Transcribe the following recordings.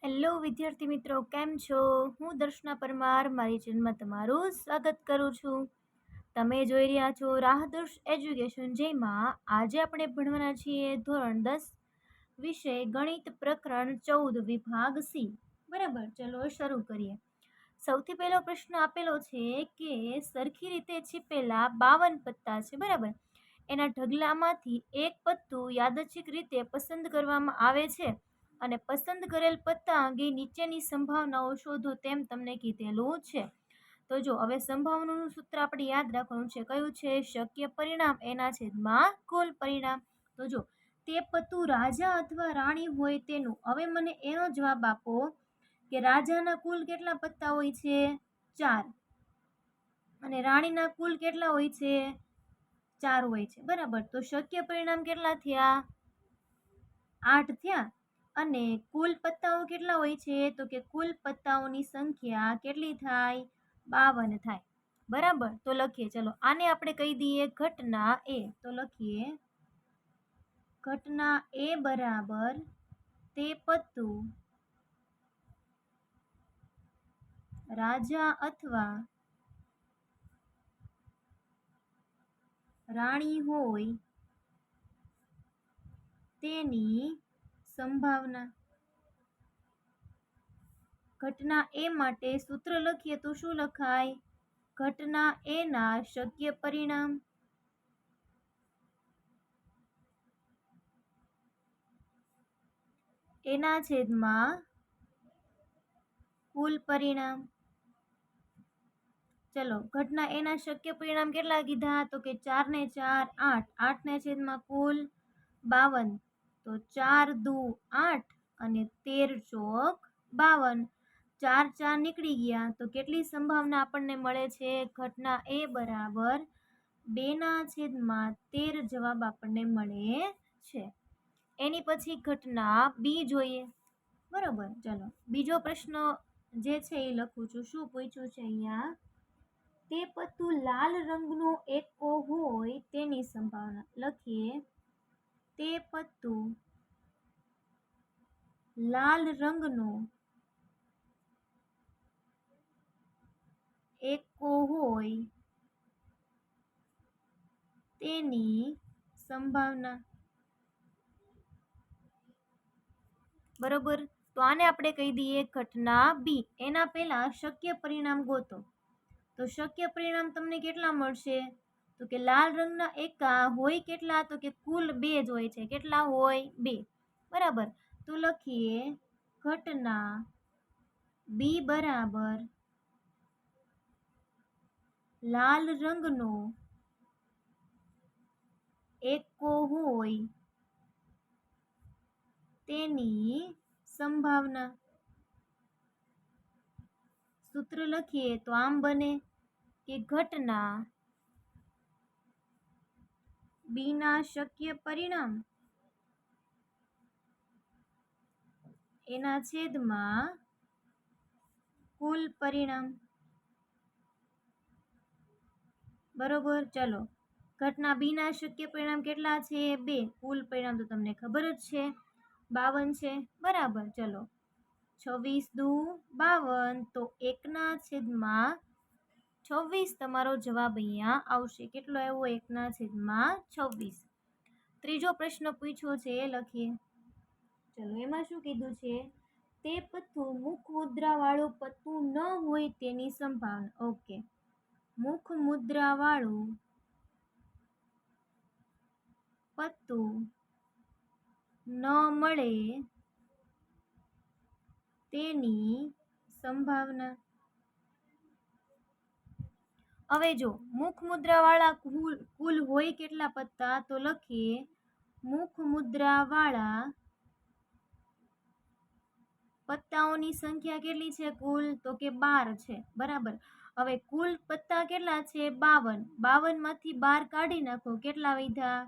Hello વિદ્યાર્થી મિત્રો, કેમ છો? હું દર્શના પરમાર મારી ચેનલમાં તમારું સ્વાગત કરું છું. તમે જોઈ રહ્યા છો રાહદર્શ એજ્યુકેશન, જેમાં આજે આપણે ભણવાના છીએ ધોરણ 10 વિષય ગણિત પ્રકરણ 14 વિભાગ સી. બરાબર, ચલો શરૂ કરીએ. સૌથી પહેલો પ્રશ્ન આપેલો છે કે સરખી રીતે છીપેલા 52 પત્તા છે. બરાબર, એના ઢગલામાંથી એક પત્તું યાદચ્છિક રીતે પસંદ કરવામાં આવે છે અને પસંદ કરેલ પત્તા અંગે નીચેની સંભાવનાઓ શોધો તેમ તમને કીધેલું છે. તો જો હવે સંભાવનાનું સૂત્ર આપણે યાદ રાખવાનું છે. કયું છે? શક્ય પરિણામ એના છેદમાં કુલ પરિણામ. તો જો તે પત્તું રાજા અથવા રાણી હોય તેનું. હવે મને એનો જવાબ આપો કે રાજાના કુલ કેટલા પત્તા હોય છે? 4. અને રાણીના કુલ કેટલા હોય છે? 4 હોય છે. બરાબર, તો શક્ય પરિણામ કેટલા થયા? 8 થયા. અને કુલ પત્તાઓ કેટલા હોય છે? તો કે કુલ પત્તાઓની સંખ્યા કેટલી થાય? 52 થાય. બરાબર, તો લખીએ. ચલો આને આપણે કહી દઈએ ઘટના એ. તો લખીએ ઘટના એ બરાબર તે પત્તું રાજા અથવા રાણી હોય તેની સંભાવના. ઘટના એ માટે સૂત્ર લખીએ તો શું લખાય? ઘટના એના શક્ય પરિણામ એના છેદમાં કુલ પરિણામ. ચલો, ઘટના એના શક્ય પરિણામ કેટલા કીધા? તો કે 4 ને 4 8, 8 ને છેદમાં કુલ 52. તો 4 દુ 8 અને 13 ચોક 52. 4 4 નીકળી ગયા. તો કેટલી સંભાવના આપણને મળે છે? ઘટના એ બરાબર 2/13 જવાબ આપણને મળે છે. એની પછી ઘટના બી જોઈએ. બરોબર, ચલો બીજો પ્રશ્ન જે છે એ લખું છું. શું પૂછ્યું છે અહીંયા? તે પત્તું લાલ રંગનો એક્કો હોય તેની સંભાવના. લખીએ તે પત્તું લાલ રંગનો એક્કો હોય તેની સંભાવના. બરોબર, તો આને આપણે કહી દઈએ ઘટના બી. એના પહેલા શક્ય પરિણામ ગોતો. તો શક્ય પરિણામ તમને કેટલા મળશે? તો કે લાલ રંગના એકા હોય કેટલા? તો કે કુલ 2 જ હોય છે. કેટલા હોય? 2. બરાબર, તો લખીએ ઘટના બી બરાબર લાલ રંગનો એક્કો હોય તેની સંભાવના. સૂત્ર લખીએ તો આમ બને કે ઘટના બીના શક્ય પરિણામ એના છેદમાં કુલ પરિણામ. બરોબર, ચલો ઘટના બી ના શક્ય પરિણામ કેટલા છે? 2. કુલ પરિણામ તો તમને ખબર જ છે 52 છે. બરાબર, ચલો 26 દુ 52. તો 1/26 તમારો જવાબ અહીંયા આવશે. કેટલો આવ્યો? 1/26. ત્રીજો પ્રશ્ન પૂછ્યો છે એ લખીએ. ચલો એમાં શું કીધું છે? તે પત્તું મુખ મુદ્રા વાળું પત્તું ન હોય તેની સંભાવના. ઓકે, મુખ મુદ્રા વાળું પત્તું ન મળે તેની સંભાવના. હવે જો મુખ મુદ્રા વાળા કુલ હોય કેટલા પત્તા? તો લખીએ મુખ મુદ્રા વાળા પત્તાઓની સંખ્યા કેટલી છે કુલ? તો કે 12 છે. બરાબર, હવે કુલ પત્તા કેટલા છે? 52. 52 માંથી 12 કાઢી નાખો. કેટલા વધ્યા?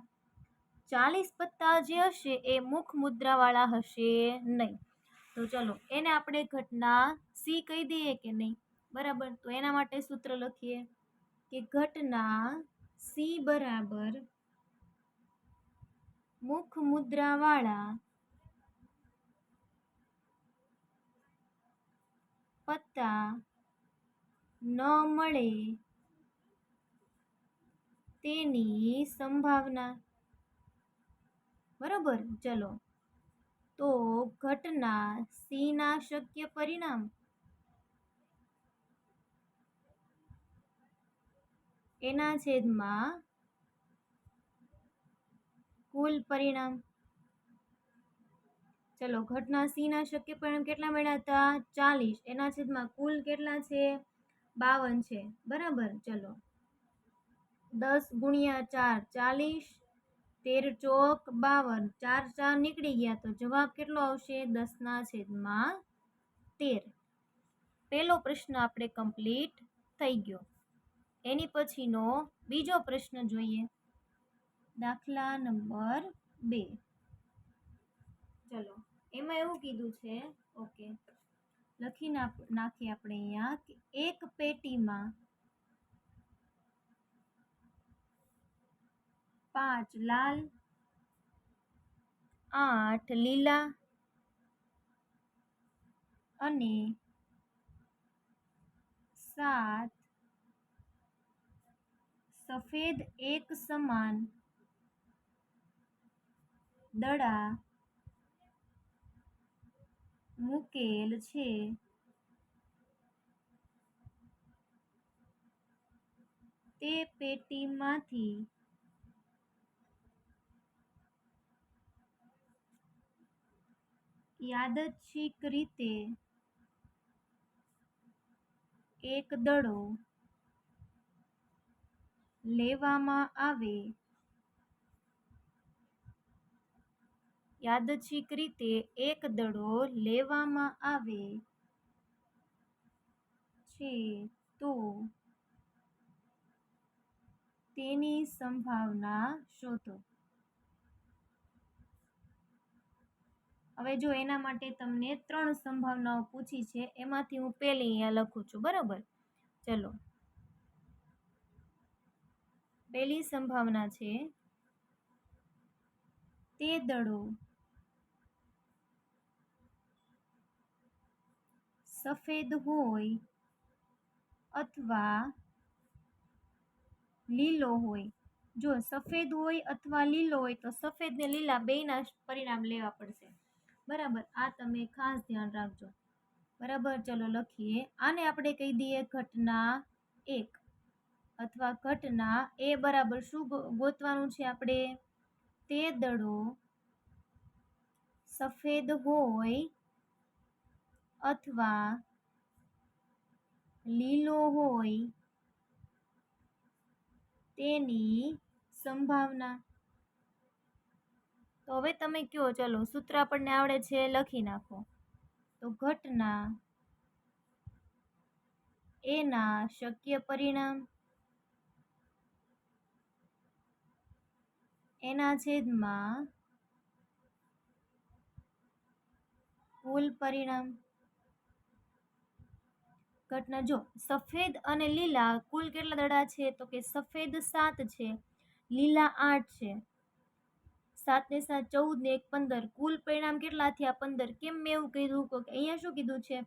40 પત્તા જે હશે એ મુખ મુદ્રા વાળા હશે નહીં. તો ચલો એને આપણે ઘટના સી કહી દઈએ કે નહીં? બરાબર, તો એના માટે સૂત્ર લખીએ કે ઘટના સી બરાબર મુખ મુદ્રા વાળા પત્તા ન મળે તેની સંભાવના. બરોબર. ચલો, તો ઘટના સી ના શક્ય પરિણામ એના છેદમાં કુલ પરિણામ. ચલો, ઘટના સી ના શક્ય પરિણામ કેટલા મળ્યા હતા? 40. એના છેદમાં કુલ કેટલા છે? 52 છે. બરાબર. ચલો, 10 ગુણ્યા 4 40, 13 ચોક 52, 4 4 નીકળી ગયા તો જવાબ કેટલો આવશે? 10 ના છેદમાં 13. પહેલો પ્રશ્ન આપણે કમ્પ્લીટ થઈ ગયો. એની પછીનો બીજો પ્રશ્ન જોઈએ. દાખલા નંબર 2. ચલો, એમાં એવું કીધું છે, ઓકે, લખી નાખીએ આપણે અહીંયા કે એક પેટીમાં 5 લાલ, 8 લીલા અને 7 સફેદ એક સમાન દડા મૂકેલ છે. તે પેટીમાંથી યાદચ્છિક રીતે એક દડો લેવામાં આવે. યાદચ્છિક રીતે એક દડો લેવામાં આવે છે તો તેની સંભાવના શોધો. હવે જો એના માટે તમને 3 સંભાવનાઓ પૂછી છે, એમાંથી હું પહેલી અહીંયા લખું છું. બરાબર. ચલો, પહેલી સંભાવના છે તે દડો સફેદ હોય અથવા લીલો હોય. જો સફેદ હોય અથવા લીલો હોય તો સફેદ ને લીલા બેયના પરિણામ લેવા પડશે. બરાબર. આ તમે ખાસ ધ્યાન રાખજો. બરાબર. ચલો, લખીએ. આને આપણે કહી દઈએ ઘટના 1 અથવા ઘટના એ બરાબર શું ગોતવાનું છે આપણે? તે દડો સફેદ હોય અથવા લીલો હોય તેની સંભાવના. તો હવે તમે કયો, ચલો, સૂત્ર આપણને આવડે છે, લખી નાખો. તો ઘટના એના શક્ય પરિણામ એના છેદમાં કુલ પરિણામ. ઘટના જો સફેદ અને લીલા કુલ કેટલા દડા છે? તો કે સફેદ 7 છે, લીલા 8 છે. 7 ને 7 14 ને 1 15. કુલ પરિણામ કેટલા થયા? 15. કેમ મેં એવું કીધું? કે અહીંયા શું કીધું છે?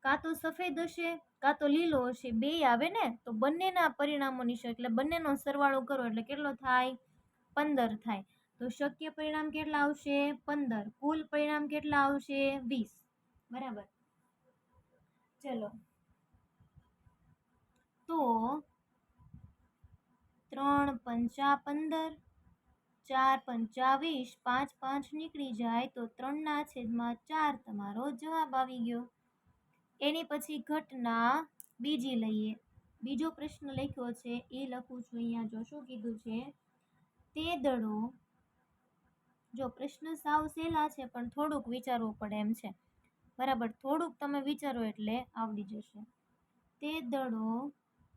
કાં તો સફેદ હશે કાં તો લીલો હશે, બે આવે ને, તો બંનેના પરિણામોની એટલે બંનેનો સરવાળો કરો એટલે કેટલો થાય? 15 થાય. તો શક્ય પરિણામ કેટલા આવશે? 15. કુલ પરિણામ કેટલા આવશે? 20. બરાબર. ચલો, તો 3 પંચા 15, 4 પંચા 20, 5 5 નીકળી જાય તો 3 ના છેદમાં 4 તમારો જવાબ આવી ગયો. એની પછી ઘટના બીજી લઈએ. બીજો પ્રશ્ન લખ્યો છે એ લખું છું અહીંયા. જો શું કીધું છે? તે દડો, જો પ્રશ્ન સાવ સહેલા છે પણ થોડુંક વિચારવું પડે એમ છે. બરાબર. થોડુંક તમે વિચારો એટલે આવડી જશે. તે દડો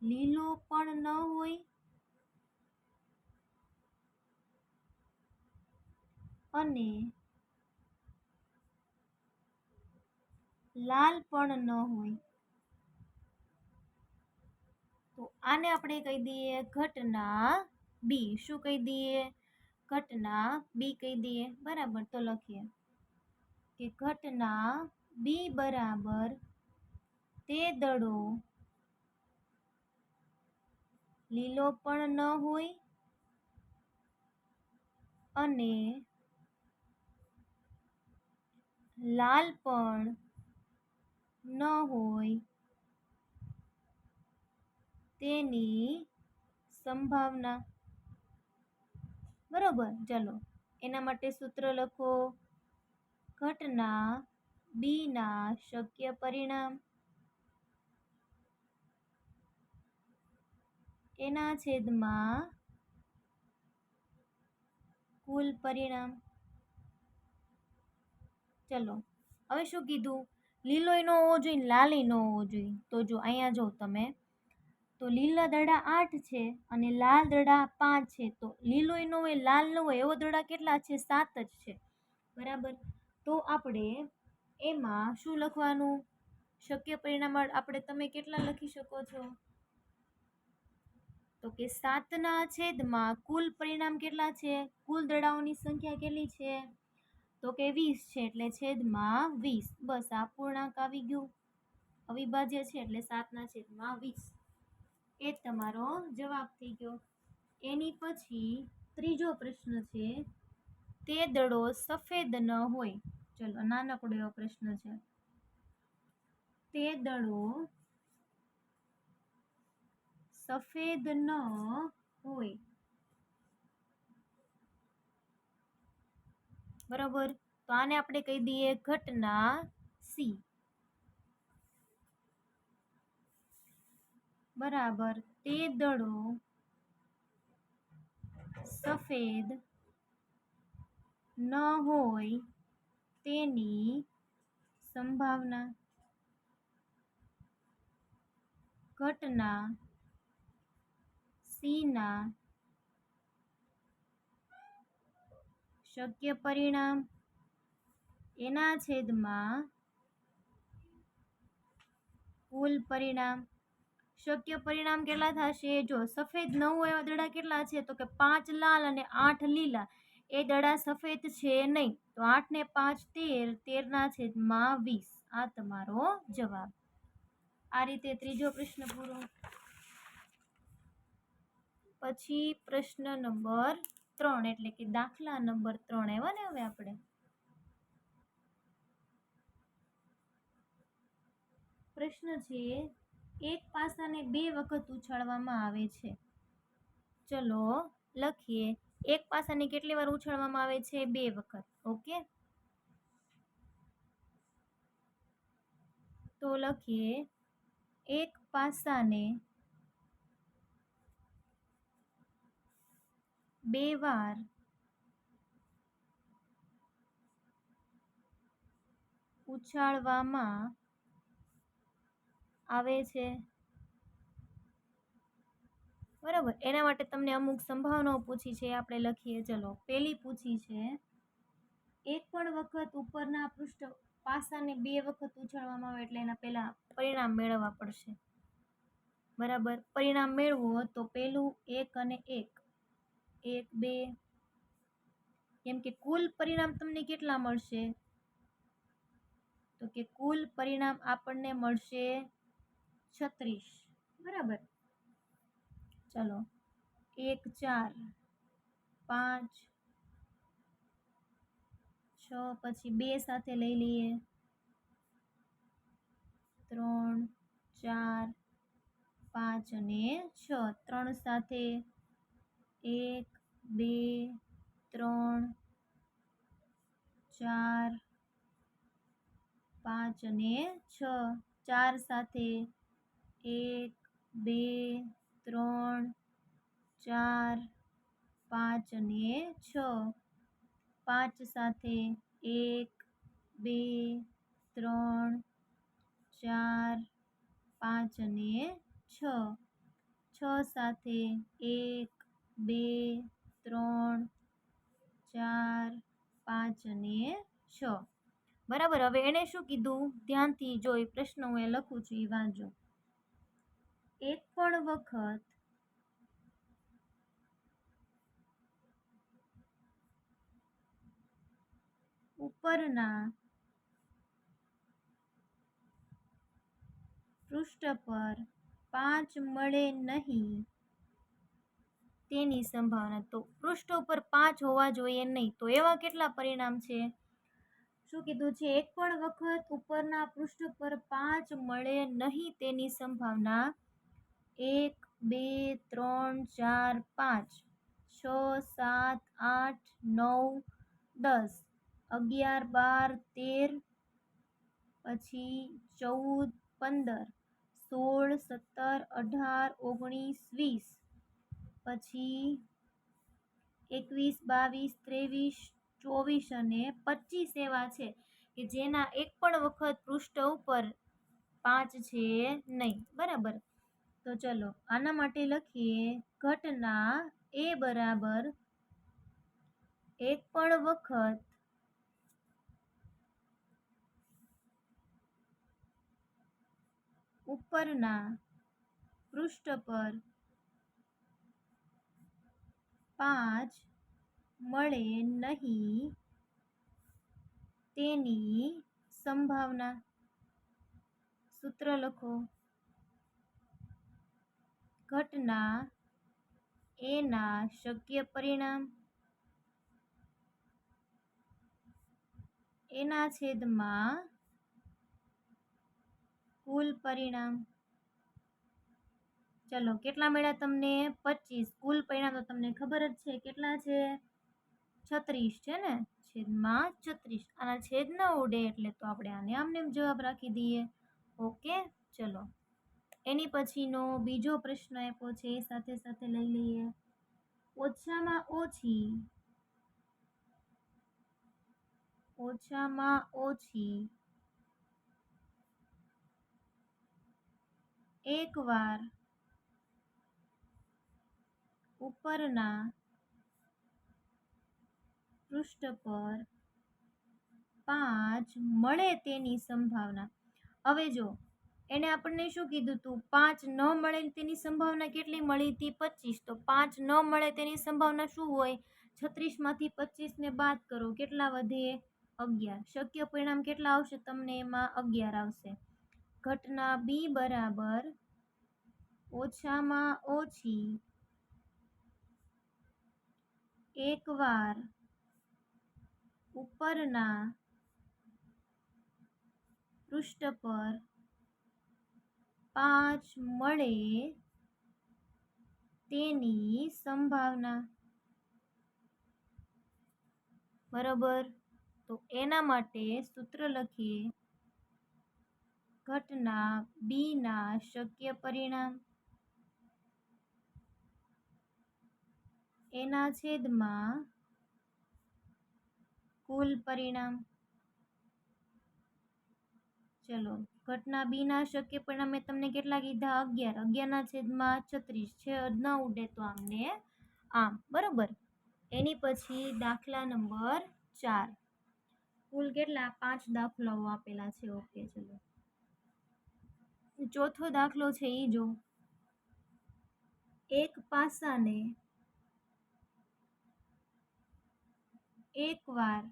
લીલો પણ ન હોય અને લાલ પણ ન હોય. તો આને આપણે કહી દઈએ ઘટના બી. શું કહી દઈએ? ઘટના બી કહી દઈએ. બરાબર. તો લખીએ કે ઘટના બી બરાબર તે દડો લીલો પણ ન હોય અને લાલ પણ ન હોય તેની સંભાવના. બરોબર. ચલો એના માટે સૂત્ર લખો. ઘટના બી ના શક્ય પરિણામ એના છેદમાં કુલ પરિણામ. ચલો હવે શું કીધું? લીલોય ન હોવો જોઈએ, લાલય ન હોવો જોઈએ. તો જો અહીંયા જો તમે, તો લીલા દડા 8 છે અને લાલ દડા 5 છે. તો લીલોય ન હોય, લાલ ન હોય એવો દડા કેટલા છે? 7 જ છે. બરાબર. તો આપણે એમાં શું લખવાનું? શક્ય પરિણામ આપણે તમે કેટલા લખી શકો છો? તો કે 7 ના છેદમાં કુલ પરિણામ કેટલા છે? કુલ દડાઓની સંખ્યા કેટલી છે? તો કે 20 છે, એટલે છેદમાં 20. બસ આ પૂર્ણાંક આવી ગયું. અવિભાજ્ય છે એટલે 7 ના છેદમાં 20. એ તમારો જવાબ થઈ ગયો. એની પછી ત્રીજો પ્રશ્ન છે, તે દડો સફેદ ન હોય. ચલો નાનકડો એવો પ્રશ્ન છે. તે દડો સફેદ ન હોય. બરાબર. તો આને આપણે કહી દઈએ ઘટના સી. બરાબર. તે દડો સફેદ ન હોય તેની સંભાવના. ઘટના સી ના શક્ય પરિણામ એના છેદમાં કુલ પરિણામ. શક્ય પરિણામ કેટલા થશે? જો સફેદ ન હોય એવા દડા કેટલા છે? તો કે 5 લાલ અને 8 લીલા. એ દડા સફેદ છે નહીં. તો 8 ને 5 13, 13 ના છેદમાં 20. આ તમારો જવાબ. આ રીતે ત્રીજો પ્રશ્ન પૂરો. પછી પ્રશ્ન નંબર 3 એટલે કે દાખલા નંબર 3 આવ્યા ને હવે આપણે. પ્રશ્ન છે, એક પાસાને 2 વખત ઉછાળવામાં આવે છે. ચલો લખીએ. એક પાસાને કેટલી વાર ઉછાળવામાં આવે છે? 2 વખત. ઓકે. તો લખીએ, એક પાસાને 2 વાર ઉછાળવામાં આવે છે. બરાબર. એના માટે તમને અમુક સંભાવનાઓ પૂછી છે, આપણે લખીએ. ચલો પહેલી પૂછી છે, એક પણ વખત ઉપરના પૃષ્ઠ પાસાને 2 વખત ઉછાળવામાં આવે એટલે એના પહેલા પરિણામ મેળવવા પડશે. બરાબર. પરિણામ મેળવવું તો પહેલું 1 અને 1, 1 2. કેમ કે કુલ પરિણામ તમને કેટલા મળશે? તો કે કુલ પરિણામ આપણને મળશે 36. બરાબર. ચલો 1 4 5 6, પછી 2 સાથે લઈ લઈએ, 3 4 5 અને 6. 3 સાથે 1 2 3 4 5 અને 6. 4 સાથે 1 2 3 4 5 અને 6. 5 સાથે 1 2 3 4 5 અને 6. 6 સાથે 1 2 3 4 5 અને 6. બરાબર. હવે એને શું કીધું? ધ્યાનથી જોઈ પ્રશ્ન હું એ લખું છું એ વાંચો. એક પણ વખત ઉપરના પૃષ્ઠ પર 5 મળે નહીં તેની સંભાવના. તો પૃષ્ઠ ઉપર 5 હોવા જોઈએ નહીં, તો એવા કેટલા પરિણામ છે? શું કીધું છે? એક પણ વખત ઉપરના પૃષ્ઠ પર 5 મળે નહીં તેની સંભાવના 1, 2, 3, 4, 5, 6, 7, 8, 9, 10, 11, 12, 13, પછી 14, 15, 16, 17, 18, 19, 20, પછી 21, 22, 23, 24 અને 25 એવા છે કે જેના એક પણ વખત પૃષ્ઠ ઉપર 5 છે નહીં. બરાબર. તો ચલો આના માટે લખીએ ઘટના એ બરાબર એક પણ વખત ઉપરના પૃષ્ઠ પર 5 મળે નહીં તેની સંભાવના. સૂત્ર લખો. ઘટના એના શક્ય પરિણામ એના છેદમાં કુલ પરિણામ. ચલો કેટલા મળ્યા તમને? 25. કુલ પરિણામ તો તમને ખબર જ છે કેટલા છે? 36 છે ને, છેદમાં 36. આના છેદ ન ઉડે એટલે તો આપણે આને આમને જવાબ રાખી દઈએ. ઓકે. ચલો એની પછીનો બીજો પ્રશ્ન આપ્યો છે, સાથે સાથે લઈ લઈએ. ઓછામાં ઓછી એકવાર ઉપરના પૃષ્ઠ પર 5 મળે તેની સંભાવના. હવે જો એને આપણને શું કીધું હતું? 5 ન મળે તેની સંભાવના કેટલી મળી હતી? 25. તો 5 ન મળે તેની સંભાવના શું હોય? 36 માંથી 25 ને બાદ કરો, કેટલા વધે? 11. શક્ય પરિણામ કેટલા આવશે તમને? એમાં 11 આવશે. ઘટના બી બરાબર ઓછામાં ઓછી એકવાર ઉપરના પૃષ્ઠ પર 5 મળે તેની સંભાવના. બરાબર. તો એના માટે સૂત્ર લખીએ ઘટના બી ના શક્ય પરિણામ એના છેદમાં કુલ પરિણામ. ચલો ઘટના બી ના શક્ય પરિણામે તમને કેટલા કીધા? 11. 11 ના છેદમાં 36. છેદ ન ઉડે તો આમને આમ. બરોબર. એની પછી દાખલા નંબર 4. કુલ કેટલા? 5 દાખલાઓ આપેલા છે. ઓકે. ચલો ચોથો દાખલો છે એ જો. એક પાસાને એકવાર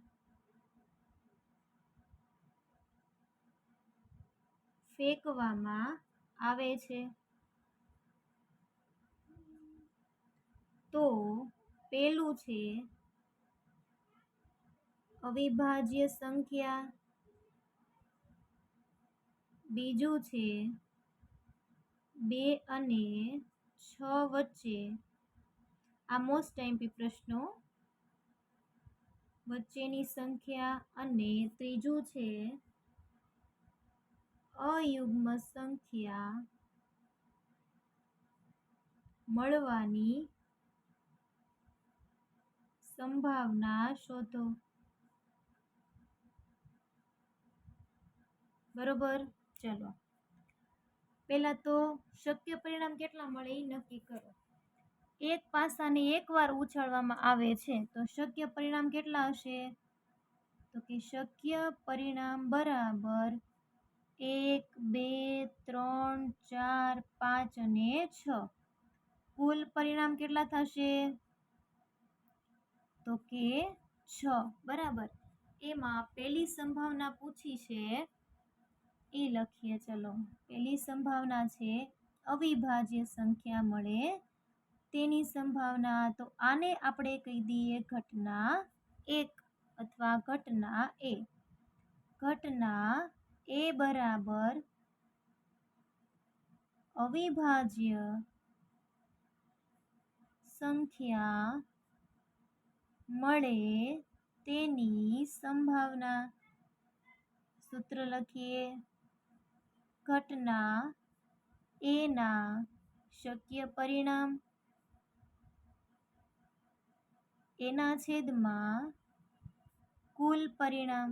ફેંકવામાં આવે છે તો પેલું છે અવિભાજ્ય સંખ્યા, બીજું છે 2 અને 6 વચ્ચે, આ મોસ્ટ આઈએમપી પ્રશ્નો, વચ્ચેની સંખ્યા, અને ત્રીજું છે અયુગ્મ સંખ્યા મળવાની સંભાવના શોધો. બરોબર. ચલો પહેલા તો શક્ય પરિણામ કેટલા મળે એ નક્કી કરો. એક પાસાને એકવાર ઉછાળવામાં આવે છે તો શક્ય પરિણામ કેટલા હશે? તો કે શક્ય પરિણામ બરાબર 1, 2, 3, 4, 5 અને 6. કુલ પરિણામ કેટલા થશે? તો કે 6. બરાબર. એમાં પહેલી સંભાવના પૂછી છે એ લખીએ. ચલો, પેલી સંભાવના છે અવિભાજ્ય સંખ્યા મળે તેની સંભાવના. તો આને આપણે કહી દઈએ ઘટના 1 અથવા ઘટના એ. ઘટના એ બરાબર અવિભાજ્ય સંખ્યા મળે તેની સંભાવના. સૂત્ર લખીએ. ઘટના એના શક્ય પરિણામ એના છેદમાં કુલ પરિણામ.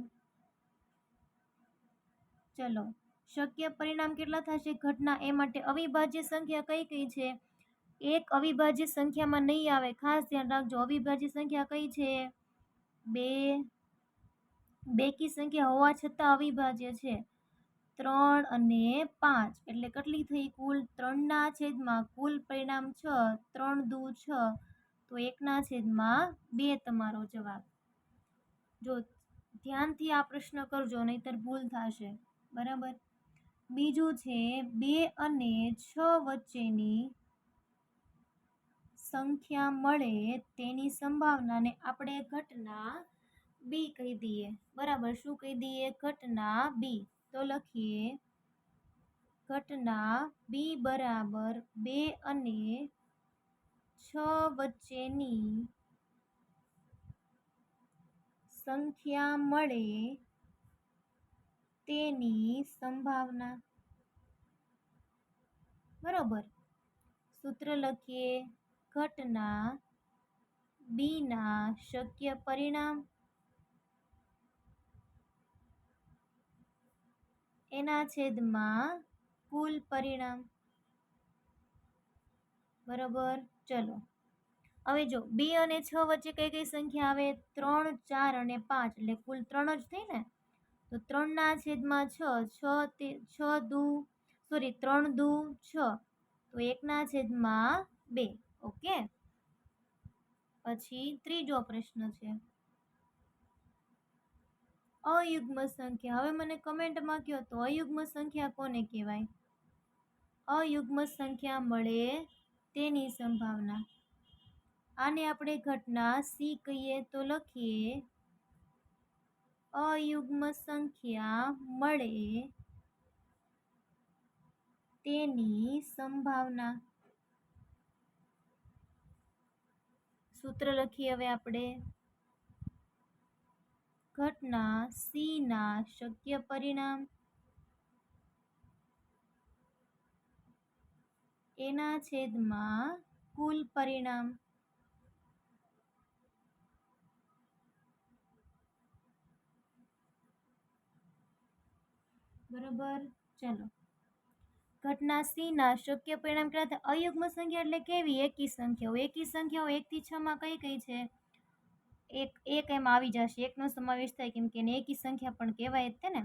ચલો, શક્ય પરિણામ કેટલા થશે ઘટના એ માટે? અવિભાજ્ય સંખ્યા કઈ કઈ છે? એક અવિભાજ્ય સંખ્યામાં નહીં આવે, ખાસ ધ્યાન રાખજો. અવિભાજ્ય સંખ્યા કઈ છે? બે. બેકી સંખ્યા હોવા છતાં અવિભાજ્ય છે 3 અને 5. એટલે કેટલી થઈ કુલ? 3 ના છેદમાં કુલ પરિણામ 6. 3 દુ 6, તો 1/2 તમારો જવાબ. જો ધ્યાનથી આ પ્રશ્ન કરજો, નહીતર ભૂલ થશે. બરાબર. બીજું છે 2 અને 6 વચ્ચેની સંખ્યા મળે તેની સંભાવનાને આપણે ઘટના બી કહી દઈએ. બરાબર. શું કહી દઈએ? ઘટના બી. તો લખીએ ઘટના બી બરાબર 2 અને 6 વચ્ચેની સંખ્યા મળે તેની સંભાવના. બરોબર. સૂત્ર લખીએ. ઘટના બી ના શક્ય પરિણામ એના છેદમાં કુલ પરિણામ. બરોબર. ચલો, હવે જો 2 અને 6 વચ્ચે કઈ કઈ સંખ્યા આવે? 3, 4 અને 5. એટલે કુલ 3 જ થઈ ને. તો 3/6. 3 દુ 6, તો 1/2. ઓકે. પછી ત્રીજો પ્રશ્ન છે અયુગ્મ સંખ્યા. હવે મને કમેન્ટમાં કહો તો અયુગ્મ સંખ્યા કોને કહેવાય? અયુગ્મ સંખ્યા મળે તેની સંભાવના. આને આપણે ઘટના સી કહીએ. તો લખીએ અયુગ્મ સંખ્યા મળે તેની સંભાવના. સૂત્ર લખીએ હવે આપણે. ઘટના સી ના શક્ય પરિણામ એના છેદમાં કુલ પરિણામ. બરોબર. ચલો, ઘટના સી ના શક્ય પરિણામ કેટલા થાય? અયુગ્મ સંખ્યા એટલે કેવી? એકી સંખ્યાઓ. એકી સંખ્યાઓ 1 થી 6 માં કઈ કઈ છે? એક એમાં આવી જશે. એકનો સમાવેશ થાય, કેમ કે એને એકી સંખ્યા પણ કહેવાય જ ને.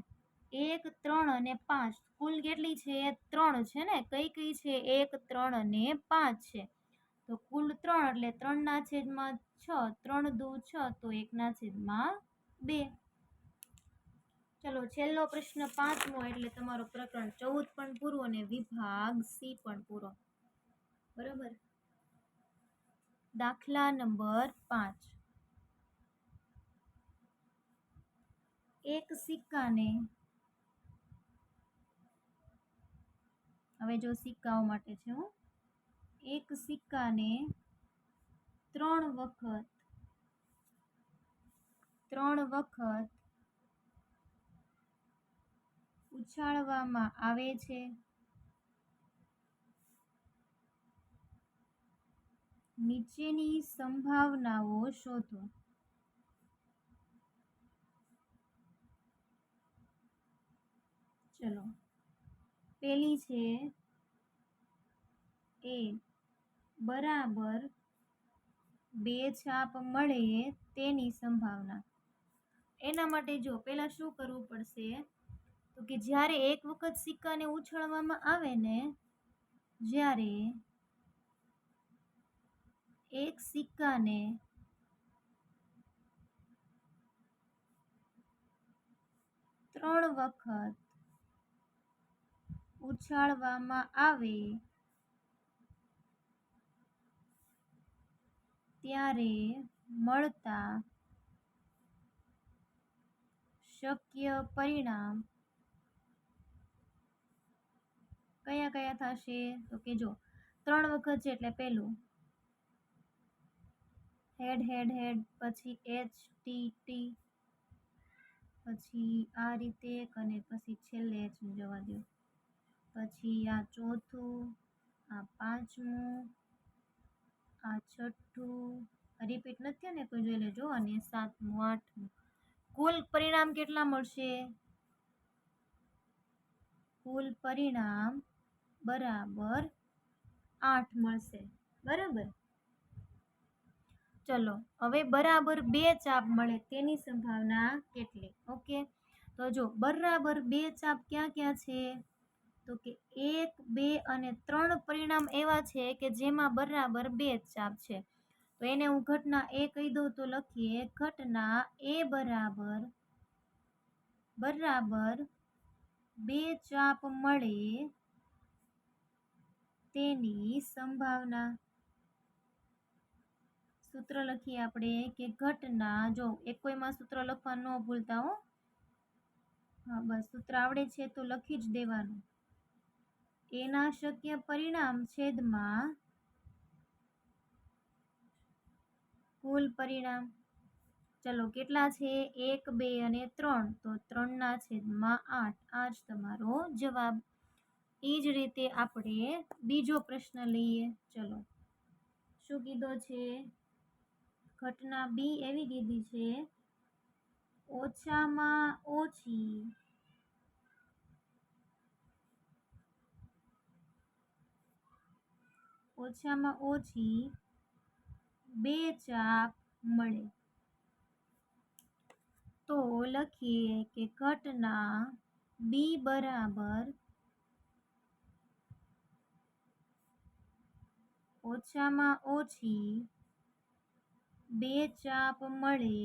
1, 3 અને 5. કુલ કેટલી છે? 3 છે ને. કઈ કઈ છે? 1, 3 અને 5 છે. તો કુલ 3 એટલે 3/6. 3 દુ 6, તો 1/2. ચલો, છેલ્લો પ્રશ્ન 5મો, એટલે તમારો પ્રકરણ 14 પણ પૂરો અને વિભાગ સી પણ પૂરો. બરાબર. દાખલા નંબર 5. એક સિક્કાને, હવે જો સિક્કાઓ માટે છે હું, એક સિક્કાને 3 વખત ઉછાળવામાં આવે છે. નીચેની સંભાવનાઓ શોધો. ચલો, પેલી છે એ બરાબર 2 છાપ મળે તેની સંભાવના. એના માટે જો પેલા શું કરવું પડશે? તો કે જ્યારે એક વખત સિક્કાને ઉછાળવામાં આવે ને, જ્યારે એક સિક્કાને 3 વખત ઉછાળવામાં આવે ત્યારે મળતા શક્ય પરિણામ કયા કયા થશે? તો કે જો 3 વખત છે એટલે પહેલું હેડ હેડ હેડ, પછી એચ ટી ટી, પછી આ રીતે અને પછી છેલ્લે એચ જવા દો, પછી આ ચોથું, આ પાંચમું, આ છઠ્ઠું, રિપીટ નથી થયા ને કોઈ જોઈ લેજો, અને સાતમું, આઠમું. કુલ પરિણામ કેટલા મળશે? કુલ પરિણામ બરાબર 8 મળશે. બરાબર. ચલો હવે બરાબર 2 ચાપ મળે તેની સંભાવના કેટલી? ઓકે, તો જો બરાબર 2 ચાપ ક્યાં ક્યાં છે? તો કે 1, 2 અને 3 પરિણામ એવા છે કે જેમાં બરાબર 2 ચાપ છે. તો એને હું ઘટના એ કહી દઉં તો લખીએ ઘટના એ બરાબર 2 ચાપ મળે તેની સંભાવના. સૂત્ર લખીએ આપણે કે ઘટના, જો એકોયમાં સૂત્ર લખવા ન ભૂલતા હો. હા બસ, સૂત્ર આવડે છે તો લખી જ દેવાનું. એના શક્ય પરિણામ છેદમાં કુલ પરિણામ. ચલો કેટલા છે? 1, 2 અને 3, તો 3 છેદમાં 8. આ જ તમારો જવાબ. એ જ રીતે આપણે બીજો પ્રશ્ન લઈએ. ચલો શું કીધો છે? ઘટના બી એવી કીધી છે ઓછામાં ઓછી 2 ચાપ મળે. તો લખીએ કે ઘટના બી બરાબર ઓછામાં ઓછી 2 ચાપ મળે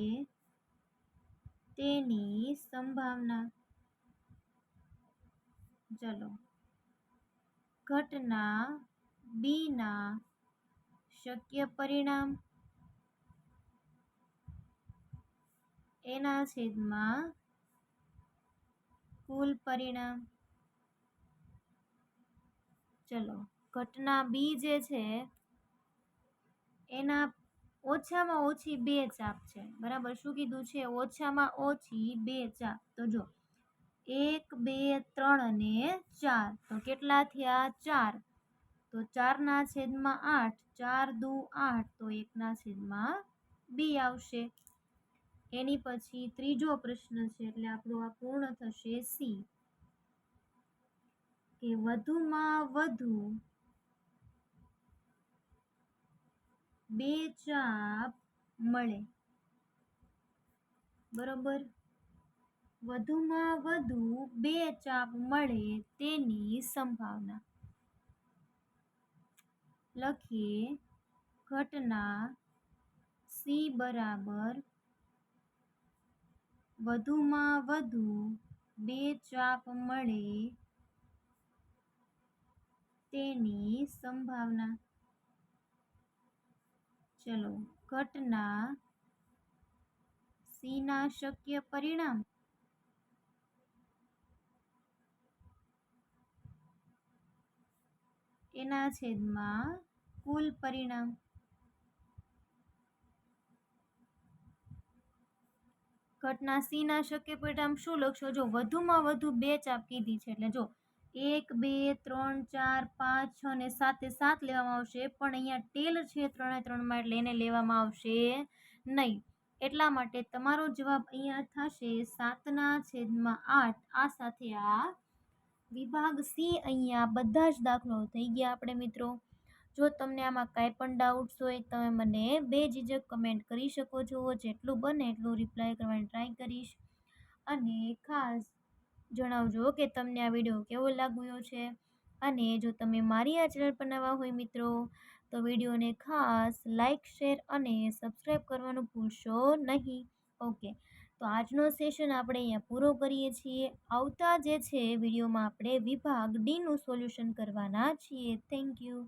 તેની સંભાવના. ચલો ઘટના બી ના શક્ય પરિણામ એના છેદમાં કુલ પરિણામ. ચલો ઘટના બી જે છે એના ઓછામાં ઓછી 2 ચાપ છે. બરાબર, શું કીધું છે? ઓછામાં ઓછી 2 ચાપ. તો જો 1, 2, 3 અને 4, તો કેટલા થયા? 4. તો 4 છેદમાં 8, 4 દુ 8, તો 1 છેદમાં 2 આવશે. એની પછી ત્રીજો પ્રશ્ન છે એટલે આપણું આ પૂર્ણ થશે. સી કે વધુમાં વધુ 2 ચાપ મળે. બરોબર, વધુમાં વધુ 2 ચાપ મળે તેની સંભાવના. લખીએ ઘટના સી બરાબર વધુમાં વધુ 2 ચાપ મળે તેની સંભાવના. ચલો ઘટના સી ના શક્ય પરિણામ એના છેદમાં કુલ પરિણામ. ઘટના સી ના શક્ય પરિણામ શું લખશો? જો વધુમાં વધુ 2 ચાપ કીધી છે એટલે જો 1, 2, 3, 4, 5, 6 અને 7 7 લેવામાં આવશે, પણ અહીંયા ટેલ છે 3 3 એટલે એને લેવામાં આવશે નહીં. એટલા માટે તમારો જવાબ અહીંયા થશે 7/8. આ સાથે આ વિભાગ સી અહીંયા બધા જ દાખલો થઈ ગયા આપણે મિત્રો. જો તમને આમાં કાંઈ પણ ડાઉટ્સ હોય તમે મને બેઝિઝક કમેન્ટ કરી શકો છો. જેટલું બને એટલું રિપ્લાય કરવાની ટ્રાય કરીશ. અને ખાસ જણાવજો કે તમને આ વિડીયો કેવો લાગ્યો છે. અને જો તમે મારી આ ચેનલ પર નવા હોય મિત્રો તો વિડીયોને ખાસ લાઇક, શેર અને સબસ્ક્રાઈબ કરવાનું ભૂલશો નહીં. ઓકે, તો આજનો સેશન આપણે અહીંયા પૂરો કરીએ છીએ. આવતા જે છે વિડીયોમાં આપણે વિભાગ ડીનું સોલ્યુશન કરવાના છીએ. Thank you.